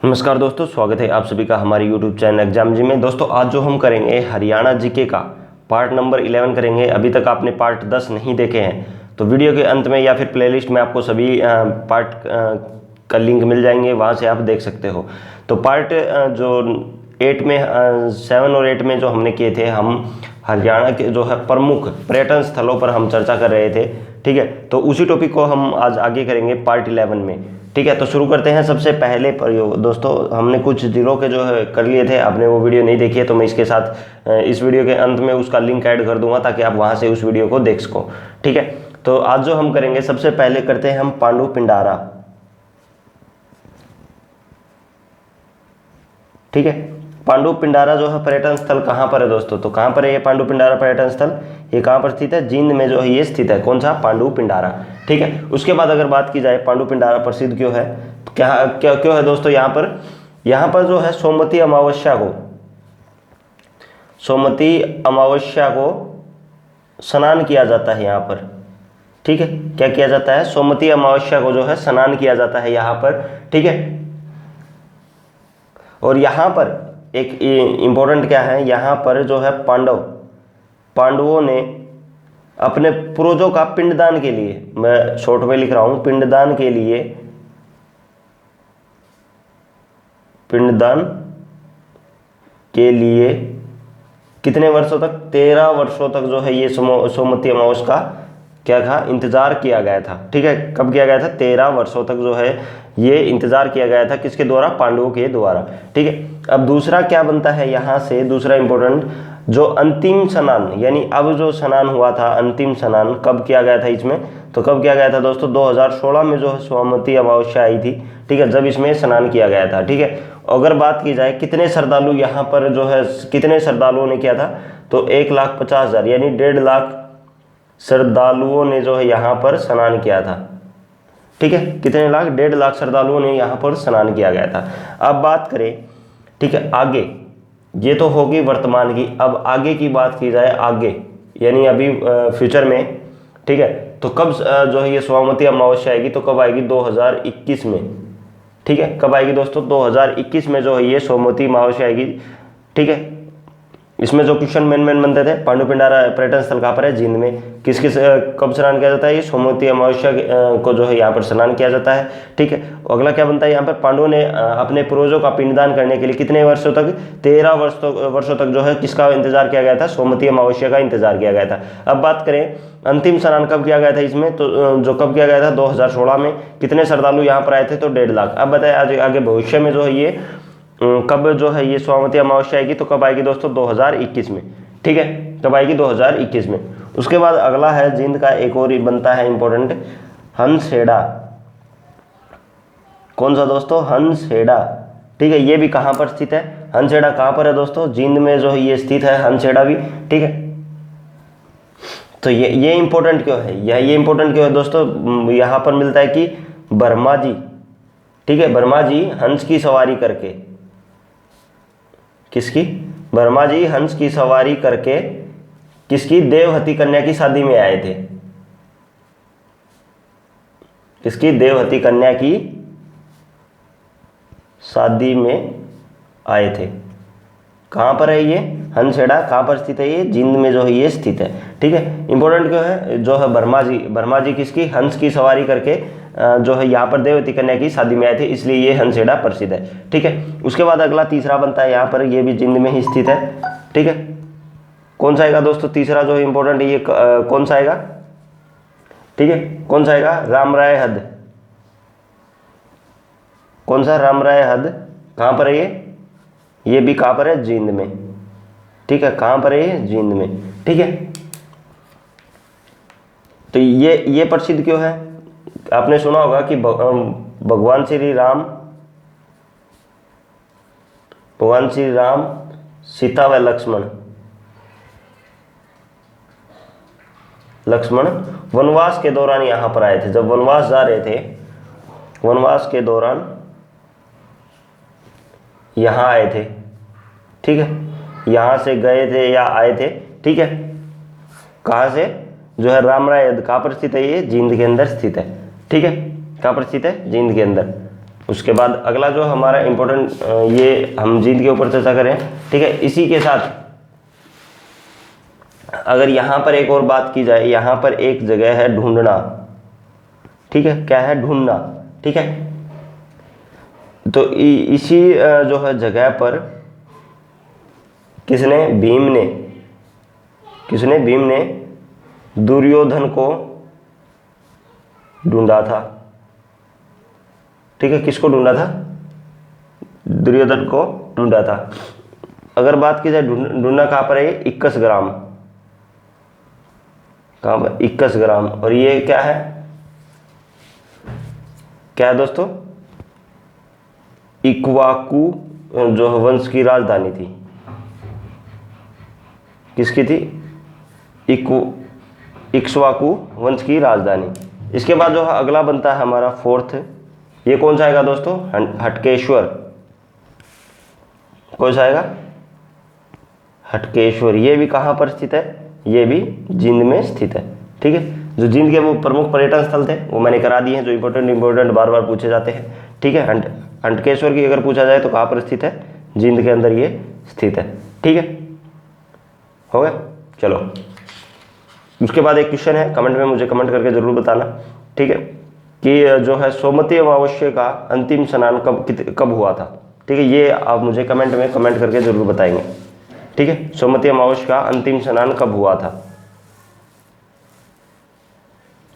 नमस्कार दोस्तों, स्वागत है आप सभी का हमारे YouTube चैनल एग्जाम जी में। दोस्तों आज जो हम करेंगे हरियाणा जीके का पार्ट नंबर 11 करेंगे। अभी तक आपने पार्ट 10 नहीं देखे हैं तो वीडियो के अंत में या फिर प्लेलिस्ट में आपको सभी पार्ट का लिंक मिल जाएंगे, वहाँ से आप देख सकते हो। तो पार्ट जो 8 में 7 और 8 में जो हमने किए थे, हम हरियाणा के जो है प्रमुख पर्यटन स्थलों पर हम चर्चा कर रहे थे। ठीक है, तो उसी टॉपिक को हम आज आगे करेंगे पार्ट 11 में। ठीक है, तो शुरू करते हैं। सबसे पहले प्रयोग दोस्तों, हमने कुछ जिलों के जो है कर लिए थे, आपने वो वीडियो नहीं देखी है तो मैं इसके साथ इस वीडियो के अंत में उसका लिंक ऐड कर दूंगा ताकि आप वहां से उस वीडियो को देख सको। ठीक है, तो आज जो हम करेंगे सबसे पहले करते हैं हम पांडु पिंडारा। ठीक है, पांडु पिंडारा जो है पर्यटन स्थल कहाँ पर है दोस्तों? तो कहाँ पर है ये पांडु पिंडारा पर्यटन स्थल? ये कहाँ पर स्थित है? जींद में जो है ये स्थित है। कौन सा? पांडु पिंडारा। ठीक है, उसके बाद अगर बात की जाए पांडु पिंडारा प्रसिद्ध क्यों है, क्यों है दोस्तों? यहाँ पर जो है सोमवती अमावस्या को स्नान किया जाता है यहाँ पर। ठीक है, क्या किया जाता है? सोमवती अमावस्या को जो है स्नान किया जाता है यहाँ पर। ठीक है, और यहाँ पर एक इंपॉर्टेंट क्या है, यहाँ पर जो है पांडवों ने अपने पूर्वजों का पिंडदान के लिए, मैं शॉर्ट में लिख रहा हूं, पिंडदान के लिए कितने वर्षों तक? 13 वर्षों तक जो है ये सोमवती अमावस्या का क्या था? इंतजार किया गया था। ठीक है, कब किया गया था? 13 वर्षों तक जो है ये इंतजार किया गया था। किसके द्वारा? पांडवों के द्वारा। ठीक है, अब दूसरा क्या बनता है यहाँ से? दूसरा इंपॉर्टेंट, जो अंतिम स्नान, यानी अब जो स्नान हुआ था, अंतिम स्नान कब किया गया था इसमें? तो कब किया गया था दोस्तों? 2016 में जो है सोमवती अमावस्या आई थी। ठीक है, जब इसमें स्नान किया गया था। ठीक है, अगर बात की जाए कितने श्रद्धालु यहाँ पर जो है, कितने श्रद्धालुओं ने किया था? तो 1,50,000 यानी 1.5 लाख श्रद्धालुओं ने जो है यहाँ पर स्नान किया था। ठीक है, कितने लाख? 1.5 लाख श्रद्धालुओं ने यहाँ पर स्नान किया गया था। अब बात करें, ठीक है, आगे, ये तो होगी वर्तमान की। अब आगे की बात की जाए, आगे यानी अभी फ्यूचर में। ठीक है, तो कब जो है ये सोमवती अमावस्या आएगी? तो कब आएगी? 2021 में। ठीक है, कब आएगी दोस्तों? 2021 में जो है ये सोमवती अमावस्या आएगी। ठीक है, इसमें जो क्वेश्चन मेन बनते थे, पांडु पिंडारा पर्यटन स्थल कहाँ पर है? जींद में। कब स्नान किया जाता है? ये सोमवती अमावस्या को जो है यहाँ पर स्नान किया जाता है। ठीक है, अगला क्या बनता है यहाँ पर? पांडवों ने अपने पूर्वजों का पिंडदान करने के लिए कितने वर्षों तक? 13 वर्षों तक जो है किसका इंतजार किया गया था? सोमवती अमावस्या का इंतजार किया गया था। अब बात करें अंतिम स्नान कब किया गया था इसमें, तो जो कब किया गया था? 2016 में। कितने श्रद्धालु यहाँ पर आए थे? तो 1.5 लाख। अब बताए आगे भविष्य में जो है ये कब जो है ये सोमवती अमावस्या आएगी? तो कब आएगी दोस्तों? 2021 में। ठीक है, कब आएगी? 2021 में। उसके बाद अगला है जींद का एक और बनता है इंपॉर्टेंट, हंसखेड़ा। कौन सा दोस्तों? हंसखेड़ा। ठीक है, ये भी कहाँ पर स्थित है? हंसखेड़ा कहाँ पर है दोस्तों? जींद में जो है ये स्थित है हंसखेड़ा भी। ठीक है, तो ये इंपॉर्टेंट क्यों है? ये इंपॉर्टेंट क्यों है दोस्तों? यहाँ पर मिलता है कि वर्मा जी, ठीक है, वर्मा जी हंस की सवारी करके, किसकी? वर्मा जी हंस की सवारी करके किसकी? देवहती कन्या की शादी में आए थे। किसकी? देवहती कन्या की शादी में आए थे। कहाँ पर है ये? हंसखेड़ा कहाँ पर स्थित है? ये जींद में जो है ये स्थित है। ठीक है, इंपॉर्टेंट क्यों है? जो है वर्मा जी किसकी? हंस की सवारी करके जो है यहाँ पर देवती कन्या की शादी में आए थे, इसलिए ये हंसखेड़ा प्रसिद्ध है। ठीक है, उसके बाद अगला तीसरा बनता है यहाँ पर, ये भी जींद में ही स्थित है। ठीक है, कौन सा आएगा दोस्तों? तीसरा जो है इंपॉर्टेंट, ये कौन सा आएगा? ठीक है, कौन सा आएगा? रामराय हद। कौन सा? रामराय हद। कहाँ पर है ये भी कहाँ पर है? जींद में। ठीक है, कहाँ पर है ये? जींद में। ठीक है, तो ये प्रसिद्ध क्यों है? आपने सुना होगा कि भगवान श्री राम सीता व लक्ष्मण वनवास के दौरान यहाँ पर आए थे। जब वनवास जा रहे थे, वनवास के दौरान यहाँ आए थे। ठीक है, यहाँ से गए थे या आए थे। ठीक है, कहाँ से? जो है रामराय हद कहाँ पर स्थित है? ये जींद के अंदर स्थित है। ठीक है, कहाँ पर स्थित है? जींद के अंदर। उसके बाद अगला जो हमारा इम्पोर्टेंट, ये हम जींद के ऊपर चर्चा करें, ठीक है। इसी के साथ अगर यहाँ पर एक और बात की जाए, यहाँ पर एक जगह है ढूंढना, ठीक है, क्या है, ढूंढना, ठीक है। तो इसी जो है जगह पर किसने, भीम ने दुर्योधन को ढूंढा था, ठीक है। किसको ढूंढा था, दुर्योधन को ढूंढा था। अगर बात की जाए ढूंढना कहाँ पर है, 21 ग्राम, कहाँ पर, 21 ग्राम। और ये क्या है, क्या है दोस्तों, इक्वाकू जो वंश की राजधानी थी, किसकी थी, इक्ष्वाकु वंश की राजधानी। इसके बाद जो है अगला बनता है हमारा फोर्थ, ये कौन सा आएगा दोस्तों, हटकेश्वर। कौन सा आएगा, हटकेश्वर। ये भी कहाँ पर स्थित है, ये भी जींद में स्थित है, ठीक है। जो जींद के वो प्रमुख पर्यटन स्थल थे वो मैंने करा दिए हैं, जो इंपॉर्टेंट बार बार पूछे जाते हैं, ठीक है। हटकेश्वर की अगर पूछा जाए तो कहाँ पर स्थित है, जींद के अंदर ये स्थित है, ठीक है। हो गया, चलो। उसके बाद एक क्वेश्चन है, कमेंट में मुझे कमेंट करके जरूर बताना, ठीक है, कि जो है सोमवती अमावस्या का अंतिम स्नान कब हुआ था, ठीक है। ये आप मुझे कमेंट में कमेंट करके जरूर बताएंगे, ठीक है। सोमवती अमावस्या का अंतिम स्नान कब हुआ था,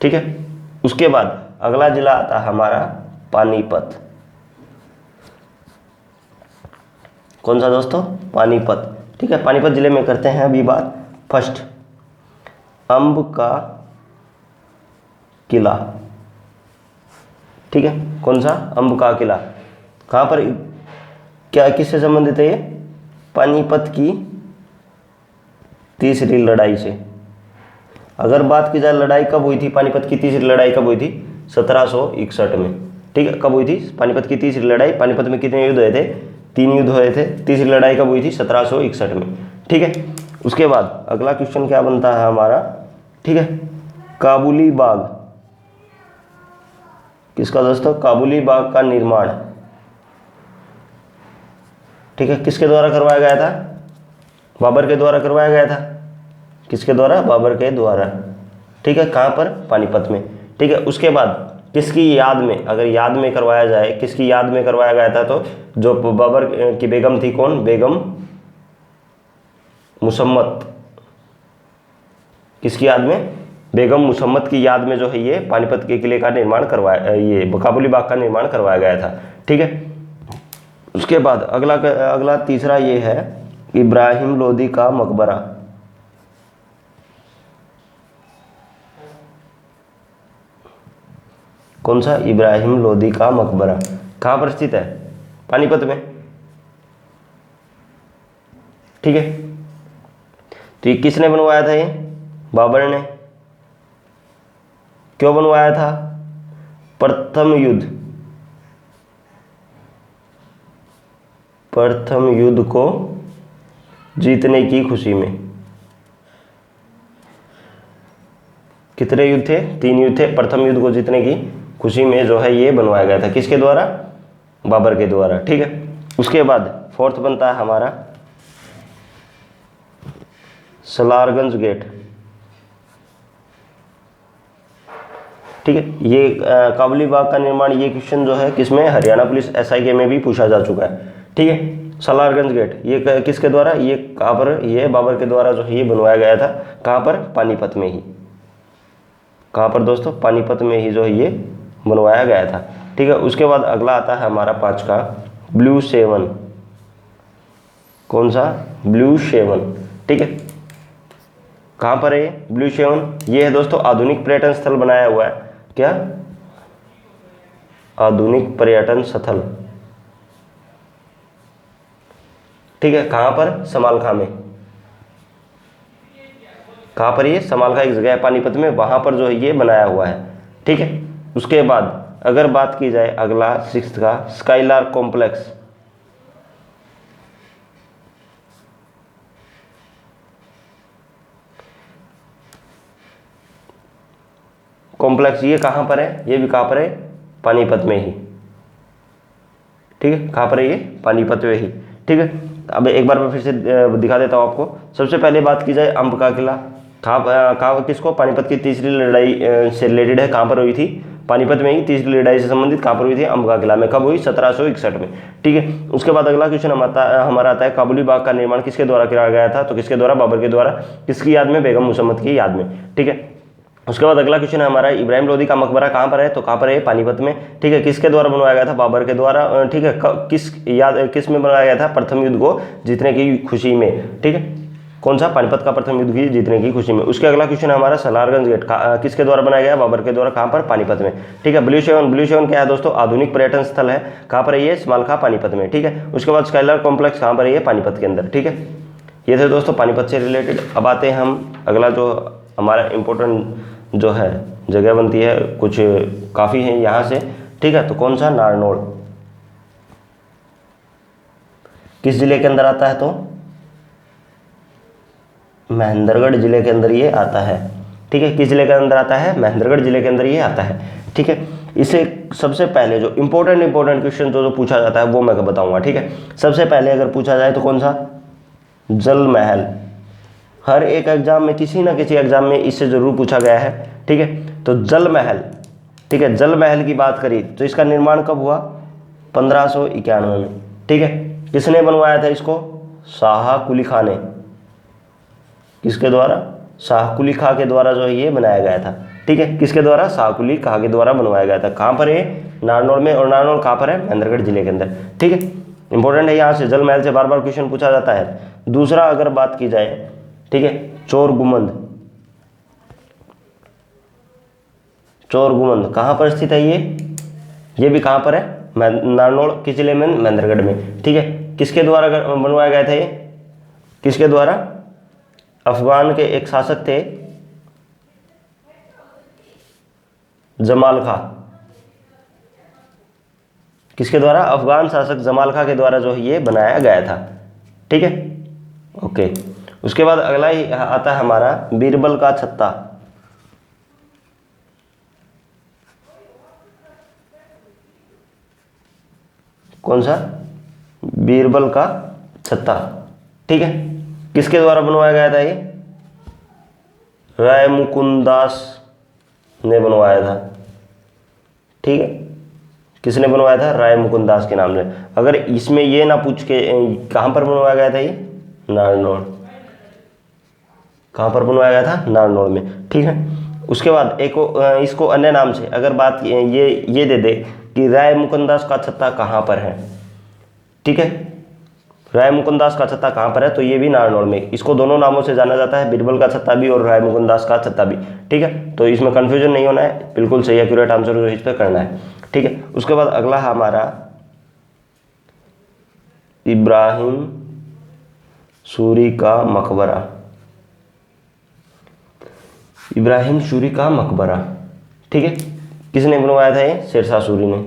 ठीक है। उसके बाद अगला जिला आता है हमारा पानीपत। कौन सा दोस्तों, पानीपत, ठीक है। पानीपत जिले में करते हैं अभी बात। फर्स्ट, अम्ब का किला, ठीक है। कौन सा, अम्ब का किला, कहाँ पर, क्या, किससे संबंधित है ये, पानीपत की तीसरी लड़ाई से। अगर बात की जाए लड़ाई कब हुई थी, पानीपत की तीसरी लड़ाई कब हुई थी, 1761 में, ठीक है। कब हुई थी पानीपत की तीसरी लड़ाई, पानीपत में कितने युद्ध हुए थे, 3 युद्ध हुए थे। तीसरी लड़ाई कब हुई थी, 1761 में, ठीक है। उसके बाद अगला क्वेश्चन क्या बनता है हमारा, ठीक है, काबुली बाग, किसका दोस्तों, काबुली बाग का निर्माण, ठीक है, किसके द्वारा करवाया गया था, बाबर के द्वारा करवाया गया था। किसके द्वारा, बाबर के द्वारा, ठीक है। कहाँ पर, पानीपत में, ठीक है। उसके बाद किसकी याद में, अगर याद में करवाया जाए, किसकी याद में करवाया गया था, तो जो बाबर की बेगम थी, कौन, बेगम मुसम्मत, किसकी याद में, बेगम मुसम्मत की याद में जो है ये पानीपत के किले का निर्माण करवाया, ये काबुली बाग का निर्माण करवाया गया था, ठीक है। उसके बाद अगला तीसरा ये है इब्राहिम लोदी का मकबरा। कौन सा, इब्राहिम लोदी का मकबरा, कहाँ पर स्थित है, पानीपत में, ठीक है। तो ये किसने बनवाया था, ये बाबर ने। क्यों बनवाया था, प्रथम युद्ध को जीतने की खुशी में। कितने युद्ध थे, 3 युद्ध थे। प्रथम युद्ध को जीतने की खुशी में जो है ये बनवाया गया था, किसके द्वारा, बाबर के द्वारा, ठीक है। उसके बाद फोर्थ बनता है हमारा सलारगंज गेट, ठीक है। ये काबुली बाग का निर्माण, ये क्वेश्चन जो है किसमें, हरियाणा पुलिस SI के में भी पूछा जा चुका है, ठीक है। सलारगंज गेट ये किसके द्वारा, ये कहाँ पर, ये बाबर के द्वारा जो है ये बनवाया गया था, कहाँ पर, पानीपत में ही। कहाँ पर दोस्तों, पानीपत में ही जो है ये बनवाया गया था, ठीक है। उसके बाद अगला आता है हमारा 5 का ब्लू सेवन। कौन सा, ब्लू सेवन, ठीक है। कहाँ पर है ब्लू सेवन, ये है दोस्तों आधुनिक पर्यटन स्थल बनाया हुआ है, क्या, आधुनिक पर्यटन स्थल, ठीक है। कहाँ पर, समालखा में। कहाँ पर, ये समालखा एक जगह है पानीपत में, वहाँ पर जो है ये बनाया हुआ है, ठीक है। उसके बाद अगर बात की जाए अगला 6 का स्काईलार्क कॉम्प्लेक्स। कॉम्प्लेक्स ये कहाँ पर है, ये भी कहाँ पर है, पानीपत में ही, ठीक है, कहाँ पर है ये, पानीपत में ही। ठीक है, अब एक बार मैं फिर से दिखा देता हूँ आपको। सबसे पहले बात की जाए अम्ब का किला, कहाँ किसको, पानीपत की तीसरी लड़ाई से रिलेटेड है, कहाँ पर हुई थी, पानीपत में ही तीसरी लड़ाई से संबंधित कहाँ पर हुई थी, अम्ब का किला में। कब हुई, 1761 में। ठीक है, उसके बाद अगला क्वेश्चन हमारा आता है, काबुली बाग का निर्माण किसके द्वारा किया गया था, तो किसके द्वारा, बाबर के द्वारा। किसकी याद में, बेगम मुसम्मद की याद में। ठीक है, उसके बाद अगला क्वेश्चन है हमारा, इब्राहिम लोदी का मकबरा कहाँ पर है, तो कहाँ पर है, पानीपत में। ठीक है, किसके द्वारा बनवाया गया था, बाबर के द्वारा। ठीक है, किस में बनवाया गया था, प्रथम युद्ध को जीतने की खुशी में। ठीक है, कौन सा, पानीपत का प्रथम युद्ध की जीतने की खुशी में। उसके अगला क्वेश्चन है हमारा, सलारगंज गेट किसके द्वारा बनाया गया, बाबर के द्वारा, कहाँ पर, पानीपत में। ठीक है, ब्लू सेवन क्या है दोस्तों, आधुनिक पर्यटन स्थल है, कहाँ पर है ये, समालखा, पानीपत में। ठीक है, उसके बाद स्काइलार्क कॉम्प्लेक्स कहाँ पर है ये, पानीपत के अंदर। ठीक है, ये थे दोस्तों पानीपत से रिलेटेड। अब आते हैं हम अगला जो हमारा इम्पोर्टेंट जो है जगह बनती है, कुछ काफ़ी है यहाँ से। ठीक है, तो कौन सा, नारनौल किस जिले के अंदर आता है, तो महेंद्रगढ़ जिले के अंदर ये आता है। ठीक है, किस जिले के अंदर आता है, महेंद्रगढ़ जिले के अंदर ये आता है। ठीक है, इसे सबसे पहले जो इम्पोर्टेंट क्वेश्चन जो पूछा जाता है वो मैं बताऊंगा। ठीक है, सबसे पहले अगर पूछा जाए तो कौन सा, जल महल। हर एक एग्जाम में, किसी ना किसी एग्जाम में इससे जरूर पूछा गया है। ठीक है, तो जल महल। ठीक है, जल महल की बात करी तो इसका निर्माण कब हुआ, 1591 में। ठीक है, किसने बनवाया था इसको, शाह कुली खां ने। किसके द्वारा, शाह कुली खां के द्वारा जो है ये बनाया गया था। ठीक है, किसके द्वारा, शाह कुली खां के द्वारा बनवाया गया था। कहाँ पर है, नारनौल में। और नारनौल कहाँ पर है, महेंद्रगढ़ जिले के अंदर। ठीक है, इंपॉर्टेंट है, यहाँ से जल महल से बार बार क्वेश्चन पूछा जाता है। दूसरा अगर बात की जाए, ठीक है, चोर गुम्बद। चोर गुम्बद कहाँ पर स्थित है ये भी कहाँ पर है, नारनौल, किस जिले में, महेंद्रगढ़ में। ठीक है, किसके द्वारा बनवाया गया था ये, किसके द्वारा, अफगान के एक शासक थे जमाल खां। किसके द्वारा, अफगान शासक जमाल खां के द्वारा जो है ये बनाया गया था। ठीक है, ओके। उसके बाद अगला ही आता है हमारा, बीरबल का छत्ता। कौन सा, बीरबल का छत्ता। ठीक है, किसके द्वारा बनवाया गया था ये, राय मुकुंद दास ने बनवाया था। ठीक है, किसने बनवाया था, राय मुकुंद दास के नाम से। अगर इसमें ये ना पूछ के कहाँ पर बनवाया गया था ये, नारनौल। कहाँ पर बनवाया गया था, नारनौल में। ठीक है, उसके बाद एक इसको अन्य नाम से अगर बात ये दे दे कि राय मुकुंद दास का छत्ता कहाँ पर है। ठीक है, राय मुकुंद दास का छत्ता कहाँ पर है, तो ये भी नारनौल में। इसको दोनों नामों से जाना जाता है, बीरबल का छत्ता भी और राय मुकुंद दास का छत्ता भी। ठीक है, तो इसमें कंफ्यूजन नहीं होना है, बिल्कुल सही एक्यूरेट आंसर जो इस पर करना है। ठीक है, उसके बाद अगला हमारा, इब्राहिम सूरी का मकबरा। इब्राहिम सूरी का मकबरा, ठीक है, किसने बनवाया था ये, शेरशाह सूरी ने।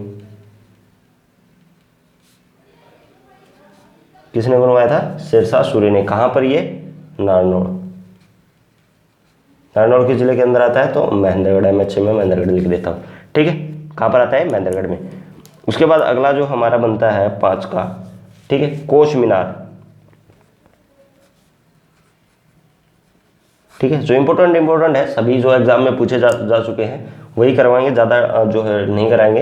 किसने बनवाया था, शेरशाह सूरी ने। कहाँ पर ये, नारनौल। नारनौल किस जिले के अंदर आता है, तो महेंद्रगढ़। MH में महेंद्रगढ़ लिख देता हूँ। ठीक है, कहाँ पर आता है, महेंद्रगढ़ में। उसके बाद अगला जो हमारा बनता है 5 का, ठीक है, कोश मीनार। ठीक है, जो इम्पोर्टेंट है, सभी जो एग्जाम में पूछे जा चुके हैं वही करवाएंगे, ज़्यादा जो है नहीं कराएंगे।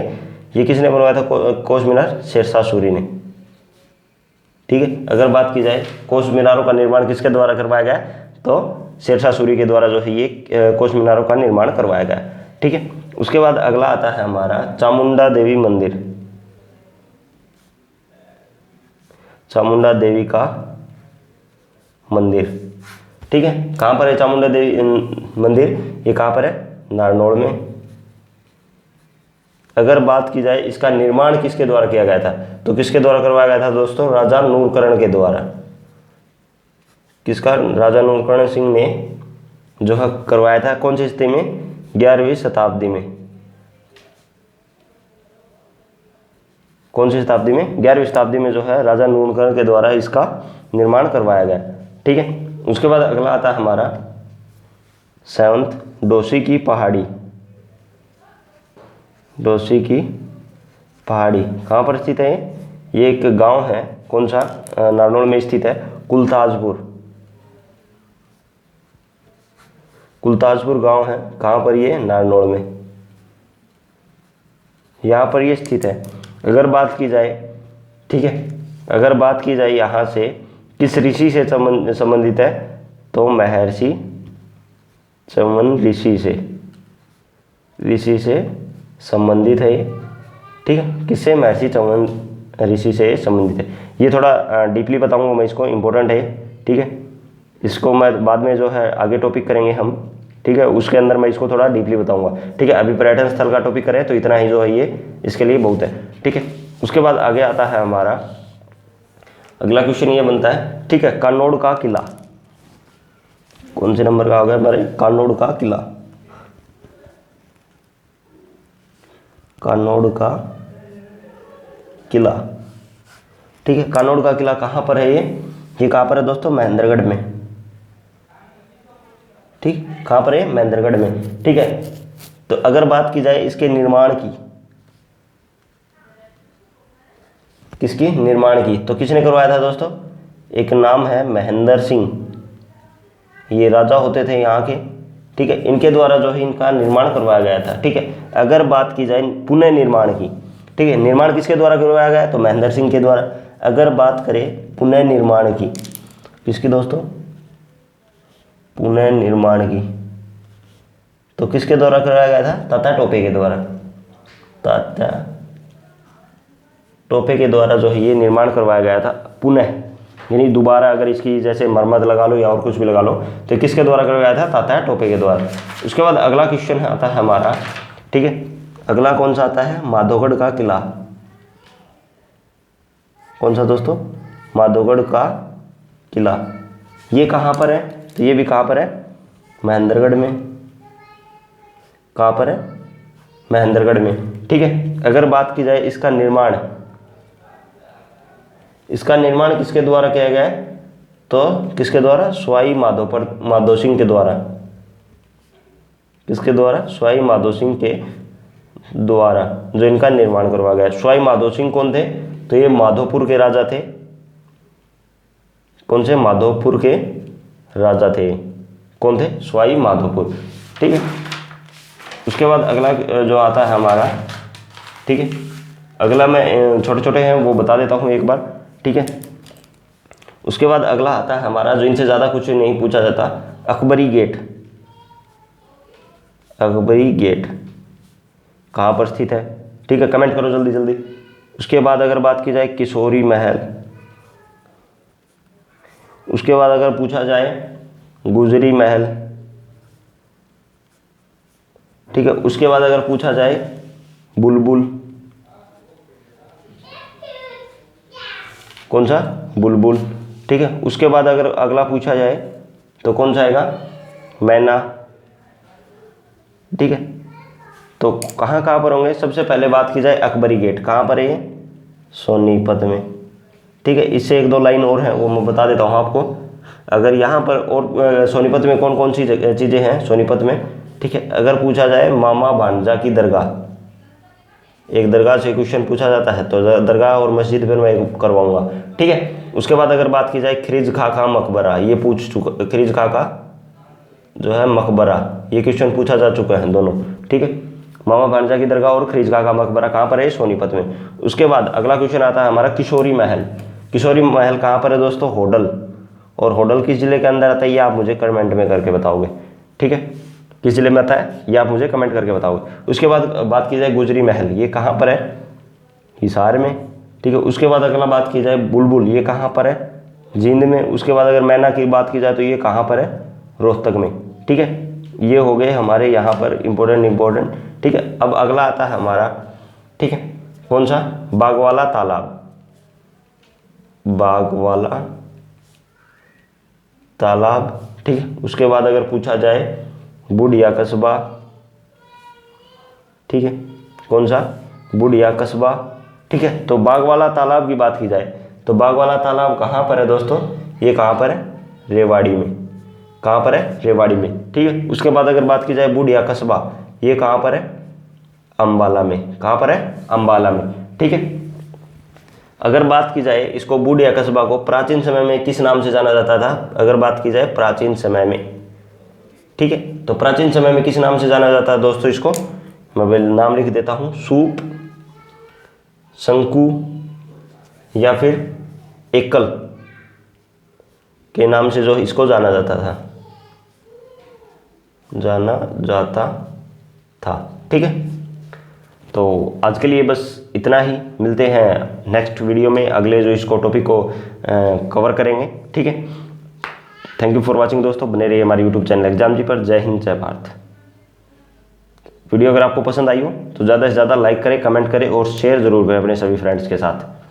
ये किसने बनवाया था, कोश मीनार, शेरशाह सूरी ने। ठीक है, अगर बात की जाए कोश मीनारों का निर्माण किसके द्वारा करवाया गया, तो शेरशाह सूरी के द्वारा जो है ये कोश मीनारों का निर्माण करवाया गया। ठीक है, उसके बाद अगला आता है हमारा चामुंडा देवी मंदिर। चामुंडा देवी का मंदिर, ठीक है, कहाँ पर है चामुंडा देवी मंदिर, ये कहाँ पर है, नारनौल में। अगर बात की जाए इसका निर्माण किसके द्वारा किया गया था, तो किसके द्वारा करवाया गया था दोस्तों, राजा नूरकरण के द्वारा। किसका, राजा नूरकरण सिंह ने जो है करवाया था। कौन सी स्थिति में, 11वीं शताब्दी में। कौन सी शताब्दी में, 11वीं शताब्दी में जो है राजा नूरकरण के द्वारा इसका निर्माण करवाया गया। ठीक है, उसके बाद अगला आता है हमारा 7th, डोसी की पहाड़ी। डोसी की पहाड़ी कहाँ पर स्थित है, ये एक गांव है, कौन सा, नारनौल में स्थित है, कुलताजपुर। कुलताजपुर गांव है, कहाँ पर ये, नारनौल में, यहाँ पर ये स्थित है। अगर बात की जाए, ठीक है, अगर बात की जाए यहाँ से किस ऋषि से संबंधित है, तो महर्षि चमन ऋषि से संबंधित है ये, ठीक है, किससे, महर्षि चमन ऋषि से संबंधित है। ये थोड़ा डीपली बताऊंगा मैं इसको, इम्पोर्टेंट है, ठीक है, इसको मैं बाद में जो है आगे टॉपिक करेंगे हम, ठीक है, उसके अंदर मैं इसको थोड़ा डीपली बताऊंगा, ठीक है। अभी पर्यटन स्थल का टॉपिक करें तो इतना ही जो है ये इसके लिए बहुत है, ठीक है। उसके बाद आगे आता है हमारा अगला क्वेश्चन, ये बनता है, ठीक है, कानोड़ का किला, कौन से नंबर का हो गया हमारे, कानोड़ का किला, कानोड़ का किला, ठीक है। कानोड़ का किला कहाँ पर है, ये कहाँ पर है दोस्तों, महेंद्रगढ़ में, ठीक, कहाँ पर है, महेंद्रगढ़ में, ठीक है। तो अगर बात की जाए इसके निर्माण की, किसकी, निर्माण की, तो किसने करवाया था दोस्तों, एक नाम है महेंद्र सिंह, ये राजा होते थे यहाँ के, ठीक है, इनके द्वारा जो है इनका निर्माण करवाया गया था, ठीक है। अगर बात की जाए पुनः निर्माण की, ठीक है, निर्माण किसके द्वारा करवाया गया, तो महेंद्र सिंह के द्वारा। अगर बात करें पुनः निर्माण की, किसकी दोस्तों, पुनः निर्माण की, तो किसके द्वारा करवाया गया था, तात्या टोपे के द्वारा, तात्या टोपे के द्वारा जो है ये निर्माण करवाया गया था पुनः, यानी दोबारा, अगर इसकी जैसे मरम्मत लगा लो या और कुछ भी लगा लो, तो किसके द्वारा करवाया था, तात्या टोपे के द्वारा। उसके बाद अगला क्वेश्चन आता है हमारा, ठीक है, अगला कौन सा आता है, माधोगढ़ का किला, कौन सा दोस्तों, माधोगढ़ का किला, ये कहाँ पर है, तो ये भी कहाँ पर है, महेंद्रगढ़ में, कहाँ पर है, महेंद्रगढ़ में, ठीक है। अगर बात की जाए इसका निर्माण, इसका निर्माण किसके द्वारा किया गया है, तो किसके द्वारा, सवाई माधो सिंह के द्वारा, किसके द्वारा, सवाई माधो सिंह के द्वारा जो इनका निर्माण करवाया गया। सवाई माधो सिंह कौन थे, तो ये माधोपुर के राजा थे, कौन से, माधोपुर के राजा थे, कौन थे, सवाई माधोपुर, ठीक है। उसके बाद अगला जो आता है हमारा, ठीक है, अगला मैं छोटे छोटे हैं वो बता देता हूँ एक बार, ठीक है। उसके बाद अगला आता है हमारा, जो इनसे ज़्यादा कुछ नहीं पूछा जाता, अकबरी गेट, अकबरी गेट कहाँ पर स्थित है, ठीक है, कमेंट करो जल्दी जल्दी। उसके बाद अगर बात की जाए किशोरी महल, उसके बाद अगर पूछा जाए गुजरी महल, ठीक है, उसके बाद अगर पूछा जाए बुलबुल, कौन सा, बुलबुल, ठीक है। उसके बाद अगर अगला पूछा जाए तो कौन सा आएगा, मैना, ठीक है। तो कहाँ कहाँ पर होंगे, सबसे पहले बात की जाए अकबरी गेट, कहाँ पर है ये, सोनीपत में, ठीक है। इससे एक दो लाइन और हैं वो मैं बता देता हूँ आपको। अगर यहाँ पर और सोनीपत में कौन कौन सी चीज़ें हैं सोनीपत में, ठीक है। अगर पूछा जाए मामा भांजा की दरगाह, एक दरगाह से क्वेश्चन पूछा जाता है तो दरगाह और मस्जिद पर मैं करवाऊंगा, ठीक है। उसके बाद अगर बात की जाए खिरिज खां का मकबरा, ये पूछ चुका, खिरिज खां का जो है मकबरा, ये क्वेश्चन पूछा जा चुका है दोनों, ठीक है। मामा भांजा की दरगाह और खिरिज खां का मकबरा कहाँ पर है, सोनीपत में। उसके बाद अगला क्वेश्चन आता है हमारा किशोरी महल, किशोरी महल कहाँ पर है दोस्तों, होडल, और होडल किस जिले के अंदर आता है ये आप मुझे कमेंट में करके बताओगे, ठीक है, किस जिले में आता है ये आप मुझे कमेंट करके बताओगे। उसके बाद बात की जाए गुजरी महल, ये कहाँ पर है, हिसार में, ठीक है। उसके बाद अगला बात की जाए बुलबुल, ये कहाँ पर है, जींद में। उसके बाद अगर मैना की बात की जाए तो ये कहाँ पर है, रोहतक में, ठीक है। ये हो गए हमारे यहाँ पर इम्पोर्टेंट, ठीक है। अब अगला आता है हमारा, ठीक है, कौन सा, बागवाला तालाब, बागवाला तालाब, ठीक है। उसके बाद अगर पूछा जाए बुढ़िया कस्बा, ठीक है, कौन सा, बुढ़िया कस्बा, ठीक है। तो बागवाला तालाब की बात की जाए तो बागवाला तालाब कहाँ पर है दोस्तों, ये कहाँ पर है, रेवाड़ी में, कहाँ पर है, रेवाड़ी में, ठीक है। उसके बाद अगर बात की जाए बुढ़िया कस्बा, ये कहाँ पर है, अम्बाला में, कहाँ पर है, अम्बाला में, ठीक है। अगर बात की जाए इसको बूढ़ या कस्बा को प्राचीन समय में किस नाम से जाना जाता था, अगर बात की जाए प्राचीन समय में, ठीक है, तो प्राचीन समय में किस नाम से जाना जाता है दोस्तों, इसको मैं नाम लिख देता हूं, सूप, शंकु या फिर एकल के नाम से जो इसको जाना जाता था, ठीक है। तो आज के लिए बस इतना ही, मिलते हैं नेक्स्ट वीडियो में, अगले जो इसको टॉपिक को कवर करेंगे, ठीक है। थैंक यू फॉर वाचिंग दोस्तों, बने रहिए हमारे यूट्यूब चैनल एग्जाम जी पर। जय हिंद, जय भारत। वीडियो अगर आपको पसंद आई हो तो ज़्यादा से ज़्यादा लाइक करें, कमेंट करें और शेयर जरूर करें अपने सभी फ्रेंड्स के साथ।